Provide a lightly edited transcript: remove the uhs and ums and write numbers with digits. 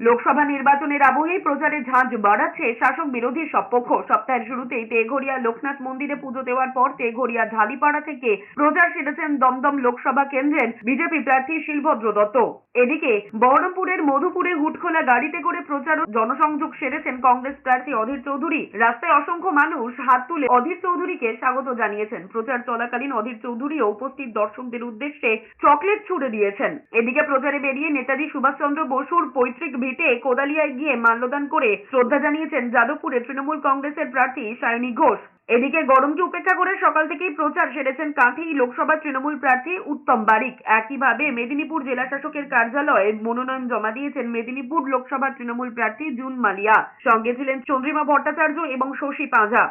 লোকসভা নির্বাচনের আবহেই প্রচারে ঝাঁঝ বাড়াচ্ছে শাসক বিরোধী সব পক্ষ। সপ্তাহের শুরুতেই তেঘরিয়া লোকনাথ মন্দিরে পুজো দেওয়ার পর তেঘরিয়া ঢালিপাড়া থেকে প্রচার সেরেছেন দমদম লোকসভা কেন্দ্রের বিজেপি প্রার্থী শিলভদ্র দত্ত। এদিকে বহরমপুরের মধুপুরে হুটখোলা গাড়িতে করে প্রচার ও জনসংযোগ সেরেছেন কংগ্রেস প্রার্থী অধীর চৌধুরী। রাস্তায় অসংখ্য মানুষ হাত তুলে অধীর চৌধুরীকে স্বাগত জানিয়েছেন। প্রচার চলাকালীন অধীর চৌধুরীও উপস্থিত দর্শকদের উদ্দেশ্যে চকলেট ছুড়ে দিয়েছেন। এদিকে প্রচারে বেরিয়ে নেতাজি সুভাষচন্দ্র বসুর পৈতৃক ভিটে কোদালিয়ায় গিয়ে মাল্যদান করে শ্রদ্ধা জানিয়েছেন যাদবপুরে তৃণমূল কংগ্রেসের প্রার্থী সায়নী ঘোষ। এদিকে গরমকে উপেক্ষা করে সকাল থেকেই প্রচার সেরেছেন কাঁথি লোকসভা তৃণমূল প্রার্থী উত্তম বারিক। একইভাবে মেদিনীপুর জেলা শাসকের কার্যালয়ে মনোনয়ন জমা দিয়েছেন মেদিনীপুর লোকসভা তৃণমূল প্রার্থী জুন মালিয়া। সঙ্গে ছিলেন চন্দ্রিমা ভট্টাচার্য এবং শশী পাঁজা।